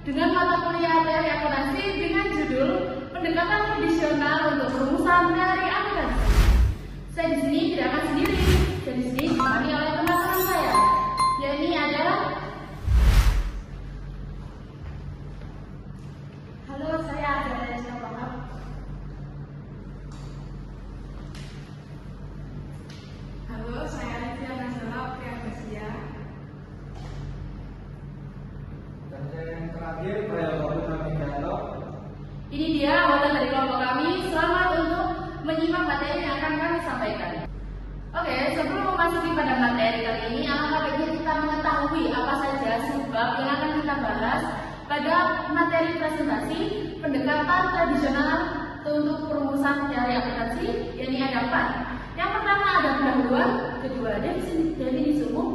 dengan mata kuliah teori akuntansi dengan judul Pendekatan Tradisional untuk Perumusan Teori Akuntansi. Saya di sini tidak akan sendiri. Saya di sini ditemani oleh teman-teman saya, yakni adalah halo, saya adalah Desa Bahar. Halo, saya Alicia Nasional Priagasia. Dan saya yang terakhir, saya Bapak Naminyanto. Ini dia anggota dari kelompok kami. Selamat untuk menyimak materi yang akan kami sampaikan. Oke, sebelum memasuki pada materi kali ini, alangkah baiknya kita mengetahui apa saja sebab yang akan kita bahas pada materi presentasi pendekatan tradisional untuk perumusan teori akuntansi, yakni ada 4. Yang pertama ada pendahuluan, kedua definisi umum,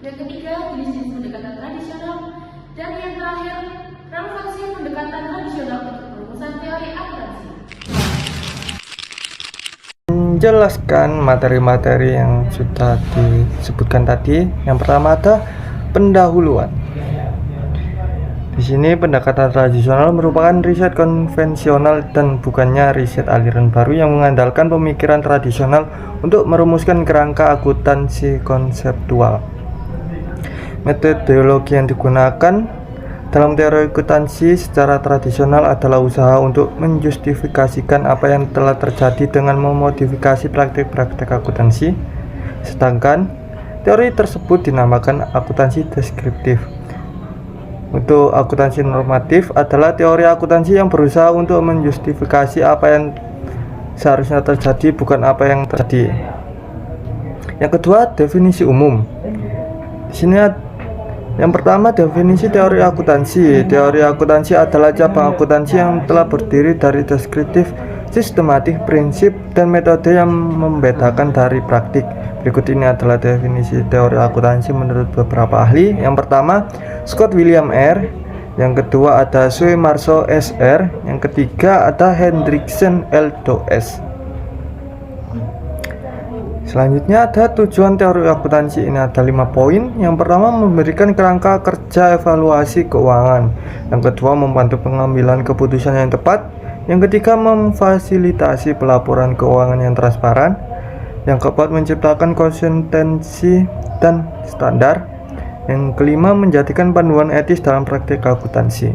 yang ketiga jenis pendekatan tradisional, dan yang terakhir relevansi pendekatan tradisional untuk perumusan teori akuntansi. Menjelaskan materi-materi yang sudah disebutkan tadi. Yang pertama ada pendahuluan. Di sini pendekatan tradisional merupakan riset konvensional dan bukannya riset aliran baru yang mengandalkan pemikiran tradisional untuk merumuskan kerangka akuntansi konseptual. Metodologi yang digunakan dalam teori akuntansi secara tradisional adalah usaha untuk menjustifikasikan apa yang telah terjadi dengan memodifikasi praktik-praktik akuntansi. Sedangkan teori tersebut dinamakan akuntansi deskriptif. Untuk akuntansi normatif adalah teori akuntansi yang berusaha untuk menjustifikasi apa yang seharusnya terjadi, bukan apa yang terjadi. Yang kedua, definisi umum. Di sini yang pertama, definisi teori akuntansi. Teori akuntansi adalah cabang akuntansi yang telah berdiri dari deskriptif, sistematik, prinsip, dan metode yang membedakan dari praktik. Berikut ini adalah definisi teori akuntansi menurut beberapa ahli. Yang pertama, Scott William R. Yang kedua ada Sue Marceau S.R. Yang ketiga ada Hendrickson L.S. Selanjutnya ada tujuan teori akuntansi. Ini ada 5 poin. Yang pertama, memberikan kerangka kerja evaluasi keuangan. Yang kedua, membantu pengambilan keputusan yang tepat. Yang ketiga, memfasilitasi pelaporan keuangan yang transparan. Yang keempat, menciptakan konsistensi dan standar. Yang kelima, menjadikan panduan etis dalam praktik akuntansi.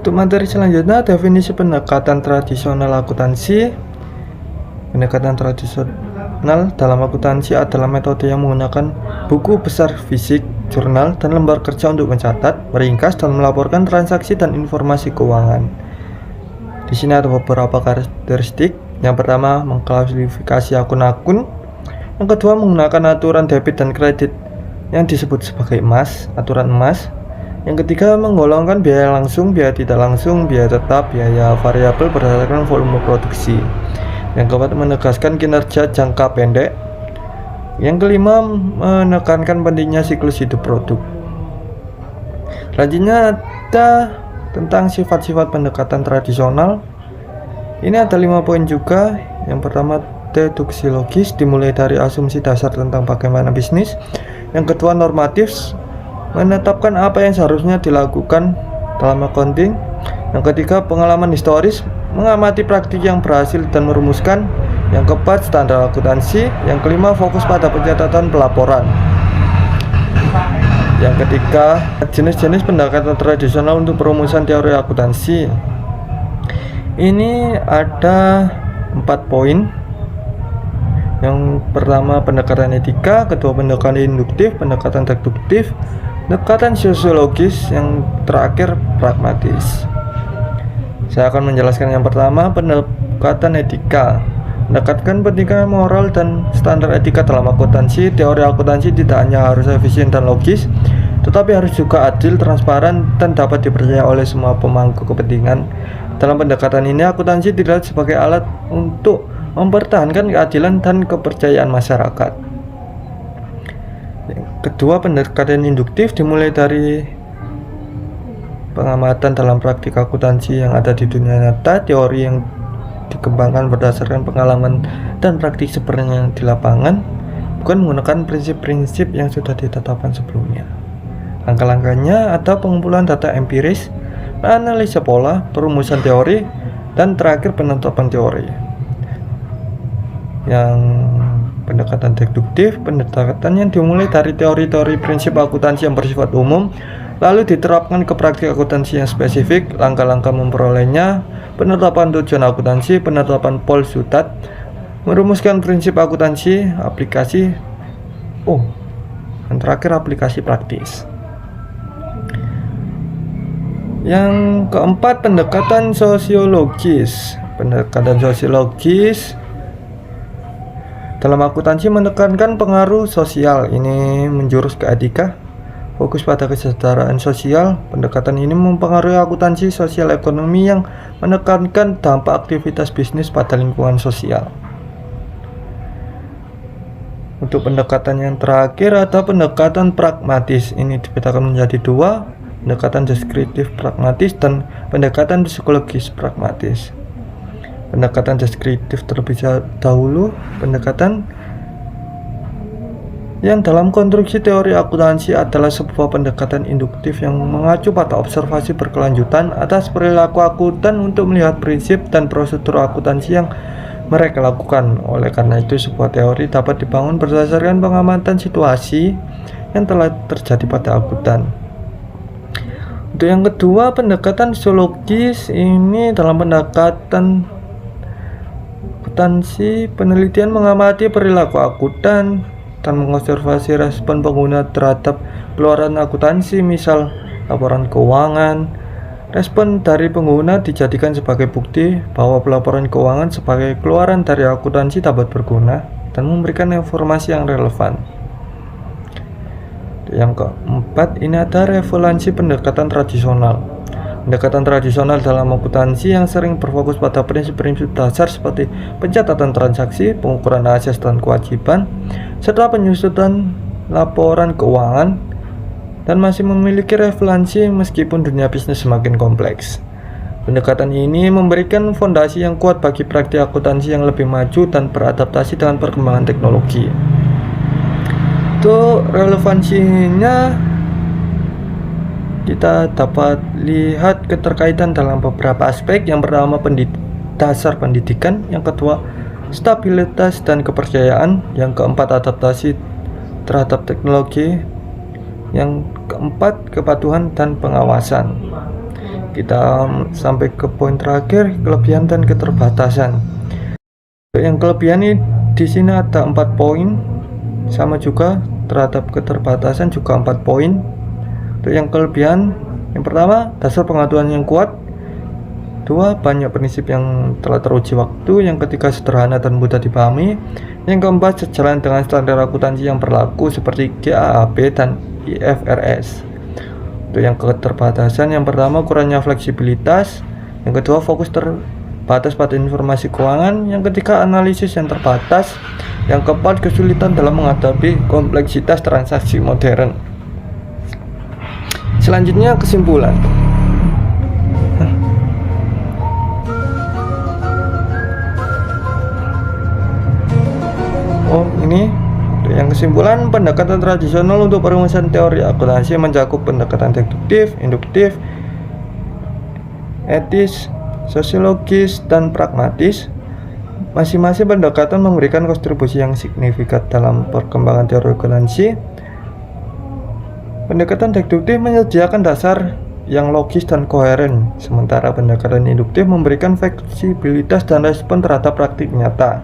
Untuk materi selanjutnya, definisi pendekatan tradisional akuntansi. Pendekatan tradisional dalam akuntansi adalah metode yang menggunakan buku besar fisik, jurnal, dan lembar kerja untuk mencatat, meringkas, dan melaporkan transaksi dan informasi keuangan. Di sini ada beberapa karakteristik. Yang pertama, mengklasifikasi akun-akun. Yang kedua, menggunakan aturan debit dan kredit yang disebut sebagai emas, aturan emas. Yang ketiga, menggolongkan biaya langsung, biaya tidak langsung, biaya tetap, biaya variabel berdasarkan volume produksi. Yang keempat, menegaskan kinerja jangka pendek. Yang kelima, menekankan pentingnya siklus hidup produk. Selanjutnya ada tentang sifat-sifat pendekatan tradisional. Ini ada 5 poin juga. Yang pertama, deduksi logis, dimulai dari asumsi dasar tentang bagaimana bisnis. Yang kedua, normatif, menetapkan apa yang seharusnya dilakukan dalam accounting. Yang ketiga, pengalaman historis, mengamati praktik yang berhasil dan merumuskan. Yang keempat, standar akuntansi. Yang kelima, fokus pada pencatatan pelaporan. Yang ketiga, jenis-jenis pendekatan tradisional untuk perumusan teori akuntansi. Ini ada 4 poin. Yang pertama, pendekatan etika. Kedua, pendekatan induktif. Pendekatan deduktif. Pendekatan sosiologis. Yang terakhir, pragmatis. Saya akan menjelaskan yang pertama, pendekatan etika. Mendekatkan pendidikan moral dan standar etika dalam akuntansi. Teori akuntansi tidak hanya harus efisien dan logis, tetapi harus juga adil, transparan, dan dapat dipercaya oleh semua pemangku kepentingan. Dalam pendekatan ini, akuntansi dilihat sebagai alat untuk mempertahankan keadilan dan kepercayaan masyarakat. Kedua, pendekatan induktif, dimulai dari pengamatan dalam praktik akuntansi yang ada di dunia nyata. Teori yang dikembangkan berdasarkan pengalaman dan praktik sebenarnya di lapangan, bukan menggunakan prinsip-prinsip yang sudah ditetapkan sebelumnya. Langkah-langkahnya ada pengumpulan data empiris, analisa pola, perumusan teori, dan terakhir penetapan teori. Yang pendekatan deduktif, pendekatan yang dimulai dari teori-teori prinsip akuntansi yang bersifat umum, lalu diterapkan ke praktik akuntansi yang spesifik, langkah-langkah memperolehnya, penetapan tujuan akuntansi, penetapan Polsutat, merumuskan prinsip akuntansi, aplikasi, dan terakhir aplikasi praktis. Yang keempat, pendekatan sosiologis. Pendekatan sosiologis dalam akuntansi menekankan pengaruh sosial, ini menjurus ke etika, fokus pada kesejahteraan sosial. Pendekatan ini mempengaruhi akuntansi sosial ekonomi yang menekankan dampak aktivitas bisnis pada lingkungan sosial. Untuk pendekatan yang terakhir ada pendekatan pragmatis. Ini dibedakan menjadi dua, pendekatan deskriptif pragmatis dan pendekatan psikologis pragmatis. Pendekatan deskriptif terlebih dahulu, pendekatan yang dalam konstruksi teori akuntansi adalah sebuah pendekatan induktif yang mengacu pada observasi berkelanjutan atas perilaku akuntan untuk melihat prinsip dan prosedur akuntansi yang mereka lakukan. Oleh karena itu, sebuah teori dapat dibangun berdasarkan pengamatan situasi yang telah terjadi pada akuntan. Untuk yang kedua, pendekatan sosiologis, ini dalam pendekatan akuntansi, penelitian mengamati perilaku akuntan dan mengobservasi respon pengguna terhadap keluaran akuntansi, misal laporan keuangan. Respon dari pengguna dijadikan sebagai bukti bahwa pelaporan keuangan sebagai keluaran dari akuntansi dapat berguna dan memberikan informasi yang relevan. Yang keempat, ini ada relevansi pendekatan tradisional. Pendekatan tradisional dalam akuntansi yang sering berfokus pada prinsip-prinsip dasar seperti pencatatan transaksi, pengukuran aset dan kewajiban, serta penyusunan laporan keuangan, dan masih memiliki relevansi meskipun dunia bisnis semakin kompleks. Pendekatan ini memberikan fondasi yang kuat bagi praktik akuntansi yang lebih maju dan beradaptasi dengan perkembangan teknologi. Untuk relevansinya, kita dapat lihat keterkaitan dalam beberapa aspek. Yang pertama, dasar pendidikan. Yang kedua, stabilitas dan kepercayaan. Yang keempat, adaptasi terhadap teknologi. Yang keempat, kepatuhan dan pengawasan. Kita sampai ke poin terakhir, kelebihan dan keterbatasan. Yang kelebihan ini di sini ada 4 poin, sama juga terhadap keterbatasan juga 4 poin. Untuk yang kelebihan, yang pertama, dasar pengetahuan yang kuat. 2, banyak prinsip yang telah teruji waktu. Yang ketiga, sederhana dan mudah dipahami. Yang keempat, sejalan dengan standar akuntansi yang berlaku seperti GAAP dan IFRS. Untuk yang keterbatasan, yang pertama, kurangnya fleksibilitas. Yang kedua, fokus terbatas pada informasi keuangan. Yang ketiga, analisis yang terbatas. Yang keempat, kesulitan dalam menghadapi kompleksitas transaksi modern. Selanjutnya, kesimpulan. Ini yang kesimpulan, pendekatan tradisional untuk perumusan teori akuntansi mencakup pendekatan deduktif, induktif, etis, sosiologis, dan pragmatis. Masing-masing pendekatan memberikan kontribusi yang signifikan dalam perkembangan teori akuntansi. Pendekatan deduktif menyediakan dasar yang logis dan koheren, sementara pendekatan induktif memberikan fleksibilitas dan respon terhadap praktik nyata.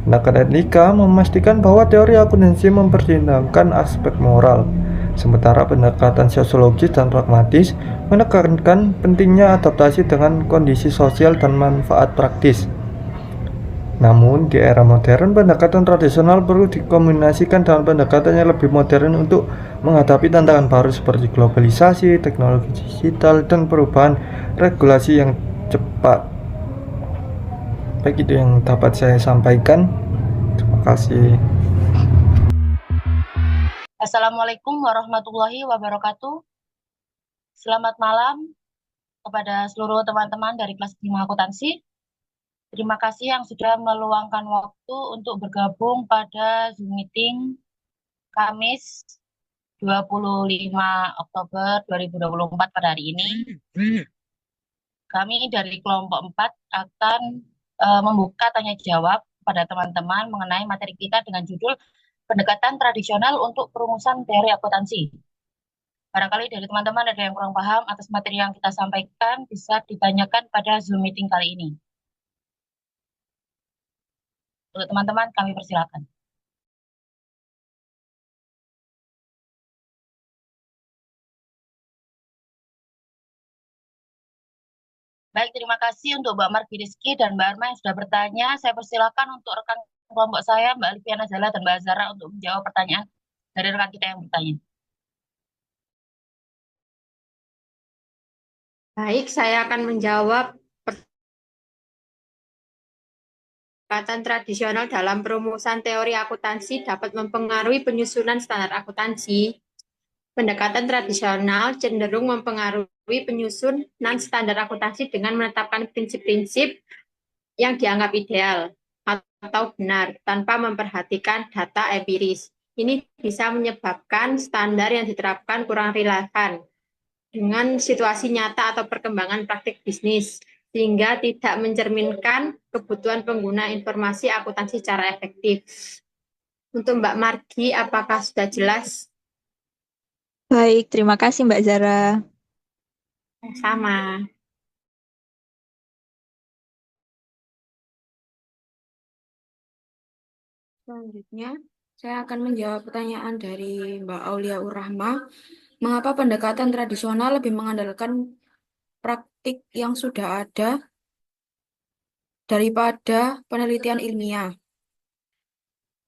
Pendekatan etika memastikan bahwa teori akuntansi mempertimbangkan aspek moral, sementara pendekatan sosiologis dan pragmatis menekankan pentingnya adaptasi dengan kondisi sosial dan manfaat praktis. Namun, di era modern, pendekatan tradisional perlu dikombinasikan dengan pendekatan yang lebih modern untuk menghadapi tantangan baru seperti globalisasi, teknologi digital, dan perubahan regulasi yang cepat. Baik, itu yang dapat saya sampaikan. Terima kasih. Assalamualaikum warahmatullahi wabarakatuh. Selamat malam kepada seluruh teman-teman dari kelas 5 akuntansi. Terima kasih yang sudah meluangkan waktu untuk bergabung pada Zoom meeting Kamis 25 Oktober 2024 pada hari ini, kami dari kelompok 4 akan membuka tanya jawab pada teman-teman mengenai materi kita dengan judul pendekatan tradisional untuk perumusan teori akuntansi. Barangkali dari teman-teman ada yang kurang paham atas materi yang kita sampaikan, bisa ditanyakan pada Zoom meeting kali ini. Untuk teman-teman, kami persilakan. Baik, terima kasih untuk Mbak Margi Rizky dan Mbak Arma yang sudah bertanya. Saya persilakan untuk rekan kelompok saya, Mbak Liviana Zala dan Mbak Zara untuk menjawab pertanyaan dari rekan kita yang bertanya. Baik, saya akan menjawab pendekatan tradisional dalam perumusan teori akuntansi dapat mempengaruhi penyusunan standar akuntansi. Pendekatan tradisional cenderung mempengaruhi penyusunan standar akuntansi dengan menetapkan prinsip-prinsip yang dianggap ideal atau benar tanpa memperhatikan data empiris. Ini bisa menyebabkan standar yang diterapkan kurang relevan dengan situasi nyata atau perkembangan praktik bisnis, sehingga tidak mencerminkan kebutuhan pengguna informasi akuntansi secara efektif. Untuk Mbak Margi, apakah sudah jelas? Baik, terima kasih Mbak Zara. Sama. Selanjutnya, saya akan menjawab pertanyaan dari Mbak Aulia Urrahma. Mengapa pendekatan tradisional lebih mengandalkan praktik yang sudah ada daripada penelitian ilmiah?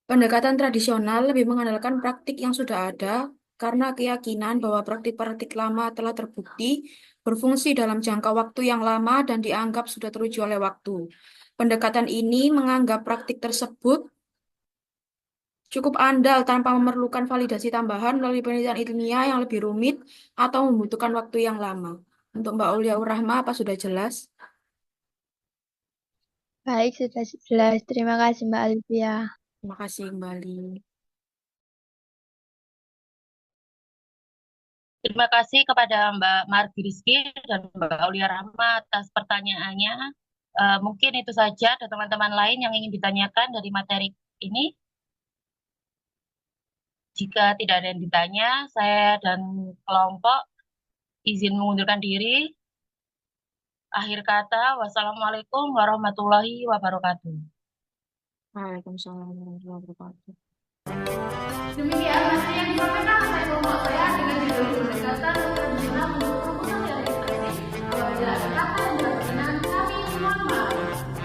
Pendekatan tradisional lebih mengandalkan praktik yang sudah ada karena keyakinan bahwa praktik-praktik lama telah terbukti berfungsi dalam jangka waktu yang lama dan dianggap sudah teruji oleh waktu. Pendekatan ini menganggap praktik tersebut cukup andal tanpa memerlukan validasi tambahan melalui penelitian ilmiah yang lebih rumit atau membutuhkan waktu yang lama. Untuk Mbak Aulia Urrahma, apa sudah jelas? Baik, sudah jelas. Terima kasih Mbak Alivia. Terima kasih kembali. Terima kasih kepada Mbak Margi Rizky dan Mbak Aulia Rahma atas pertanyaannya. Mungkin itu saja. Ada teman-teman lain yang ingin ditanyakan dari materi ini? Jika tidak ada yang ditanya, saya dan kelompok izin mengundurkan diri. Akhir kata, wassalamualaikum warahmatullahi wabarakatuh. Waalaikumsalam warahmatullahi wabarakatuh. Demikian materi yang disampaikan oleh kelompok saya dengan judul pendekatan tradisional untuk perumusan teori akuntansi. Apabila ada kata yang tidak berkenan, kami mohon maaf.